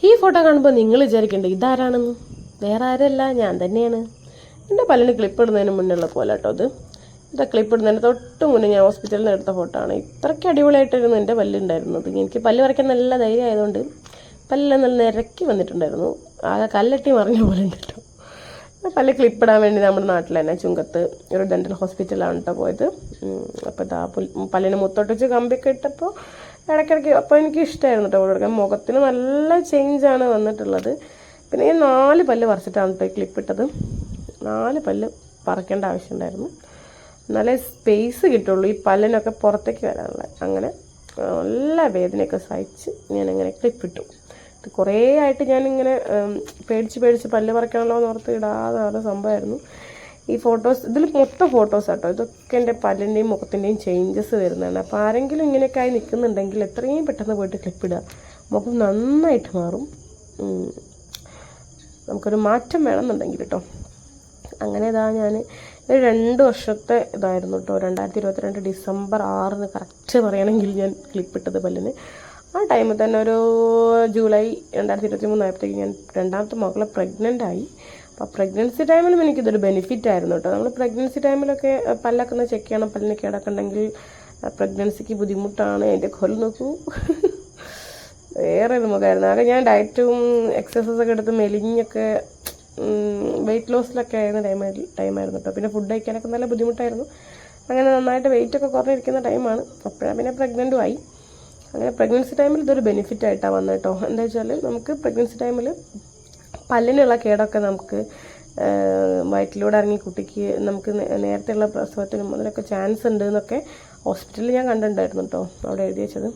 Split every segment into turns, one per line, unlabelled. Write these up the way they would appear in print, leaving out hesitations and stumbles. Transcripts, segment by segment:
ഈ ഫോട്ടോ കാണുമ്പോൾ നിങ്ങൾ വിചാരിക്കണ്ടേ ഇതാരാണെന്ന്? വേറെ ആരല്ല, ഞാൻ തന്നെയാണ്. എൻ്റെ പല്ലിന് ക്ലിപ്പ് ഇടുന്നതിന് മുന്നുള്ള പോലെ കേട്ടോ ഇതാ ക്ലിപ്പ് ഇടുന്നതിന് തൊട്ട് മുന്നേ ഞാൻ ഹോസ്പിറ്റലിൽ നിന്ന് എടുത്ത ഫോട്ടോ ആണ്. ഇത്രയ്ക്ക് അടിപൊളിയായിട്ടായിരുന്നു എൻ്റെ പല്ലുണ്ടായിരുന്നത്. എനിക്ക് പല്ല് വരയ്ക്കാൻ നല്ല ധൈര്യം ആയതുകൊണ്ട് പല്ലെല്ലാം നല്ല നിരക്കി വന്നിട്ടുണ്ടായിരുന്നു. ആകെ കല്ലട്ടി മറിഞ്ഞ പോലെ ഉണ്ട് കേട്ടോ. പല്ല് ക്ലിപ്പിടാൻ വേണ്ടി നമ്മുടെ നാട്ടിൽ തന്നെ ചുങ്കത്ത് ഒരു ഡെൻ്റൽ ഹോസ്പിറ്റലാണ് കേട്ടോ പോയത്. അപ്പോൾ ഇതാ പല്ലിന് മുത്തൊട്ടിച്ച് കമ്പിയൊക്കെ ഇട്ടപ്പോൾ ഇടയ്ക്കിടയ്ക്ക് അപ്പോൾ എനിക്ക് ഇഷ്ടമായിരുന്നു കേട്ടോ കൊടുക്കാൻ. മുഖത്തിന് നല്ല ചേഞ്ചാണ് വന്നിട്ടുള്ളത്. പിന്നെ ഞാൻ 4 പല്ല് പറിച്ചിട്ടാണ് കേട്ടോ ക്ലിപ്പിട്ടത്. 4 പല്ല് പറിക്കേണ്ട ആവശ്യമുണ്ടായിരുന്നു, നല്ല സ്പേസ് കിട്ടുള്ളൂ ഈ പല്ലിനൊക്കെ പുറത്തേക്ക് വരാനുള്ള. അങ്ങനെ നല്ല വേദനയൊക്കെ സഹിച്ച് ഞാനങ്ങനെ ക്ലിപ്പിട്ടു. ഇത് കുറേ ആയിട്ട് ഞാനിങ്ങനെ പേടിച്ച് പല്ല് പറിക്കണമല്ലോ എന്ന് ഓർത്ത് ഇടാതെ സംഭവമായിരുന്നു. ഈ ഫോട്ടോസ് ഇതിൽ മൊത്തം ഫോട്ടോസ് കേട്ടോ. ഇതൊക്കെ എൻ്റെ പല്ലിൻ്റെയും മുഖത്തിൻ്റെയും ചേഞ്ചസ് വരുന്നതാണ്. അപ്പോൾ ആരെങ്കിലും ഇങ്ങനെയൊക്കെ ആയി നിൽക്കുന്നുണ്ടെങ്കിൽ എത്രയും പെട്ടെന്ന് പോയിട്ട് ക്ലിപ്പിടുക, മുഖം നന്നായിട്ട് മാറും. നമുക്കൊരു മാറ്റം വേണമെന്നുണ്ടെങ്കിൽ കേട്ടോ. അങ്ങനെ ഇതാ ഞാൻ 2 വർഷത്തെ ഇതായിരുന്നു കേട്ടോ. 2022 ഡിസംബർ 6 കറക്റ്റ് പറയുകയാണെങ്കിൽ ഞാൻ ക്ലിപ്പിട്ടത് പല്ലിന്. ആ ടൈമിൽ തന്നെ ഒരു ജൂലൈ 2023 ആയപ്പോഴത്തേക്ക് ഞാൻ 2ാമത്തെ മകളെ പ്രഗ്നൻ്റ് ആയി. അപ്പോൾ പ്രഗ്നൻസി ടൈമിലും എനിക്കിതൊരു ബെനിഫിറ്റ് ആയിരുന്നു കേട്ടോ. നമ്മൾ പ്രഗ്നൻസി ടൈമിലൊക്കെ പല്ലൊക്കെ ഒന്ന് ചെക്ക് ചെയ്യണം, പല്ലിന് കേടൊക്കെ ഉണ്ടെങ്കിൽ പ്രഗ്നൻസിക്ക് ബുദ്ധിമുട്ടാണ്. അതിൻ്റെ കൊല്ലം നോക്കൂ, വേറെ ഒരു മുഖമായിരുന്നു. ആകെ ഞാൻ ഡയറ്റും എക്സസൈസൊക്കെ എടുത്ത് മെലിഞ്ഞൊക്കെ വെയിറ്റ് ലോസിലൊക്കെ ആയിരുന്ന ടൈമായിരുന്നു കേട്ടോ. പിന്നെ ഫുഡ് കഴിക്കാനൊക്കെ നല്ല ബുദ്ധിമുട്ടായിരുന്നു. അങ്ങനെ നന്നായിട്ട് വെയിറ്റൊക്കെ കുറഞ്ഞിരിക്കുന്ന ടൈമാണ്. അപ്പോഴാണ് പിന്നെ പ്രഗ്നൻറ്റും ആയി. അങ്ങനെ പ്രഗ്നൻസി ടൈമിൽ ഇതൊരു ബെനിഫിറ്റ് ആയിട്ടാണ് വന്നത് കേട്ടോ. എന്താ വെച്ചാൽ നമുക്ക് പ്രഗ്നൻസി ടൈമിൽ പല്ലിനുള്ള കേടൊക്കെ നമുക്ക് വയറ്റിലൂടെ ഇറങ്ങി കുട്ടിക്ക് നമുക്ക് നേരത്തെയുള്ള പ്രസവത്തിനും അതിനൊക്കെ ചാൻസ് ഉണ്ട് എന്നൊക്കെ ഹോസ്പിറ്റലിൽ ഞാൻ കണ്ടിട്ടുണ്ടായിരുന്നു കേട്ടോ, അവിടെ എഴുതി വെച്ചത്.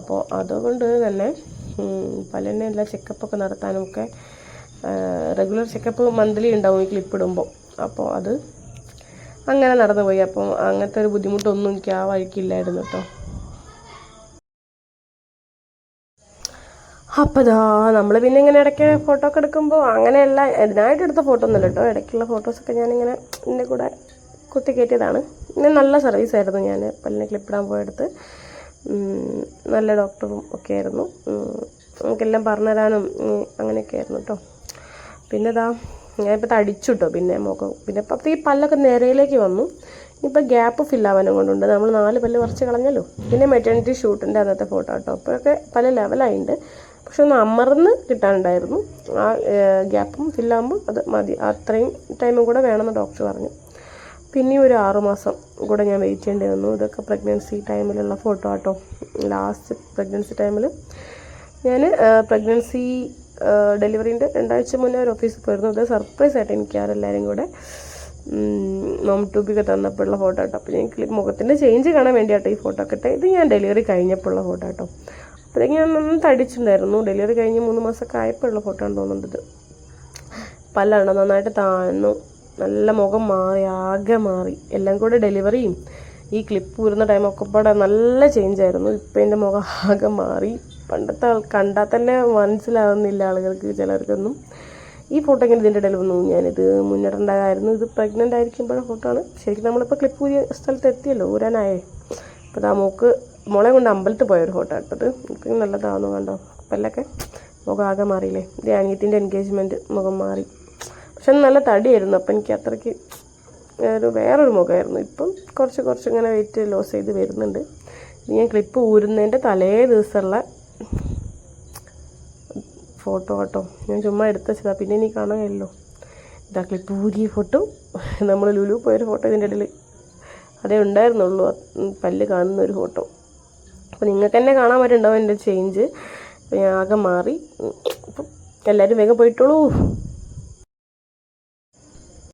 അപ്പോൾ അതുകൊണ്ട് തന്നെ പല്ലിൻ്റെ എല്ലാ ചെക്കപ്പൊക്കെ നടത്താനുമൊക്കെ റെഗുലർ ചെക്കപ്പ് മന്ത്ലി ഉണ്ടാവും ഈ ക്ലിപ്പിടുമ്പോൾ. അപ്പോൾ അത് അങ്ങനെ നടന്നു പോയി. അപ്പം അങ്ങനത്തെ ഒരു ബുദ്ധിമുട്ടൊന്നും എനിക്ക് ആ വഴിക്കില്ലായിരുന്നു കേട്ടോ. അപ്പോൾ ഇതാ നമ്മൾ പിന്നെ ഇങ്ങനെ ഇടയ്ക്ക് ഫോട്ടോ ഒക്കെ എടുക്കുമ്പോൾ അങ്ങനെയല്ല ഇതിനായിട്ട് എടുത്ത ഫോട്ടോ ഒന്നുമല്ല കേട്ടോ. ഇടയ്ക്കുള്ള ഫോട്ടോസൊക്കെ ഞാനിങ്ങനെ എൻ്റെ കൂടെ കുത്തി കയറ്റിയതാണ്. പിന്നെ നല്ല സർവീസായിരുന്നു. ഞാൻ പല്ലിനെ ക്ലിപ്പിടാൻ പോയെടുത്ത് നല്ല ഡോക്ടറും ഒക്കെ ആയിരുന്നു. നമുക്കെല്ലാം പറഞ്ഞുതരാനും അങ്ങനെയൊക്കെ ആയിരുന്നു കേട്ടോ. പിന്നെ ഇതാ ഞാനിപ്പോൾ തടിച്ചു കേട്ടോ. പിന്നെ മുഖം പിന്നെ അപ്പോൾ ഈ പല്ലൊക്കെ നിരയിലേക്ക് വന്നു. ഇപ്പോൾ ഗ്യാപ്പ് ഫില്ലാവാനും കൊണ്ടുണ്ട്. നമ്മൾ 4 പല്ല് പറിച്ച് കളഞ്ഞല്ലോ. പിന്നെ മെറ്റേണിറ്റി ഷൂട്ടിൻ്റെ അന്നത്തെ ഫോട്ടോ കേട്ടോ. അപ്പോഴൊക്കെ പല ലെവലായിട്ടുണ്ട്. പക്ഷെ ഒന്ന് അമർന്ന് കിട്ടാനുണ്ടായിരുന്നു. ആ ഗ്യാപ്പും ഫില്ലാകുമ്പോൾ അത് മതി, അത്രയും ടൈമും കൂടെ വേണമെന്ന് ഡോക്ടർ പറഞ്ഞു. പിന്നെ ഒരു 6 മാസം കൂടെ ഞാൻ വെയിറ്റ് ചെയ്യേണ്ടി വന്നു. ഇതൊക്കെ പ്രഗ്നൻസി ടൈമിലുള്ള ഫോട്ടോ കേട്ടോ. ലാസ്റ്റ് പ്രഗ്നൻസി ടൈമിൽ ഞാൻ പ്രഗ്നൻസി ഡെലിവറീൻ്റെ 2 ആഴ്ച മുന്നേ ഒരു ഓഫീസിൽ പോയിരുന്നു. ഇത് സർപ്രൈസ് ആയിട്ട് എനിക്ക് ആരെല്ലാവരും കൂടെ നോം ട്യൂബൊക്കെ തന്നപ്പോഴുള്ള ഫോട്ടോ കേട്ടോ. അപ്പോൾ ഞാൻ മുഖത്തിൻ്റെ ചേഞ്ച് കാണാൻ വേണ്ടിയാട്ടോ ഈ ഫോട്ടോ ഒക്കെ ഇട്ടെ. ഇത് ഞാൻ ഡെലിവറി കഴിഞ്ഞപ്പോഴുള്ള ഫോട്ടോ കേട്ടോ. അപ്പോഴേക്കും ഞാൻ ഒന്ന് തടിച്ചിട്ടുണ്ടായിരുന്നു. ഡെലിവറി കഴിഞ്ഞ് 3 മാസമൊക്കെ ആയപ്പോഴുള്ള ഫോട്ടോ ആണ് തോന്നുന്നത്. പല്ലാണോ നന്നായിട്ട് താഴ്ന്നു, നല്ല മുഖം മാറി, ആകെ മാറി. എല്ലാം കൂടെ ഡെലിവറിയും ഈ ക്ലിപ്പ് ഊരുന്ന ടൈമൊക്കെ പാടെ നല്ല ചേഞ്ചായിരുന്നു. ഇപ്പം എൻ്റെ മുഖം ആകെ മാറി. പണ്ടത്തെ കണ്ടാൽ തന്നെ മനസ്സിലാവുന്നില്ല ആളുകൾക്ക്, ചിലർക്കൊന്നും. ഈ ഫോട്ടോ ഇങ്ങനെ ഇതിൻ്റെ ഇടയിൽ വന്നു. ഞാനിത് മുന്നിടേണ്ടതായിരുന്നു. ഇത് പ്രഗ്നൻ്റ് ആയിരിക്കുമ്പോഴുള്ള ഫോട്ടോ ആണ്. ശരിക്കും നമ്മളിപ്പോൾ ക്ലിപ്പ് ഊരിയ സ്ഥലത്ത് എത്തിയല്ലോ, ഊരാനായേ. അപ്പോൾ ആ മോളെ കൊണ്ട് അമ്പലത്തിൽ പോയൊരു ഫോട്ടോ ഇട്ടത്. എനിക്ക് നല്ലതാവുന്നു കണ്ടോ. പല്ലൊക്കെ മുഖം ആകെ മാറിയില്ലേ. ഇത് അനിയത്തിൻ്റെ എൻഗേജ്മെൻറ്റ്, മുഖം മാറി. പക്ഷെ നല്ല തടിയായിരുന്നു. അപ്പം എനിക്ക് അത്രയ്ക്ക് വേറൊരു മുഖമായിരുന്നു. ഇപ്പം കുറച്ച് ഇങ്ങനെ വെയിറ്റ് ലോസ് ചെയ്ത് വരുന്നുണ്ട്. ഞാൻ ക്ലിപ്പ് ഊരുന്നതിൻ്റെ തലേ ദിവസമുള്ള ഫോട്ടോ കേട്ടോ. ഞാൻ ചുമ്മാ എടുത്ത് വെച്ചതാണ്, പിന്നെ ഇനി കാണാൻ കഴിയല്ലോ. ഇതാ ക്ലിപ്പ് ഊരിയ ഫോട്ടോ. നമ്മൾ ലുലു പോയൊരു ഫോട്ടോ ഇതിൻ്റെ ഇടയിൽ അതേ ഉണ്ടായിരുന്നുള്ളൂ, പല്ല് കാണുന്ന ഒരു ഫോട്ടോ. അപ്പോൾ നിങ്ങൾക്ക് തന്നെ കാണാൻ പറ്റുന്നുണ്ടാവും എൻ്റെ ചേഞ്ച്. അപ്പോൾ ഞാൻ ആകെ മാറി. അപ്പം എല്ലാവരും വേഗം പോയിട്ടോളൂ.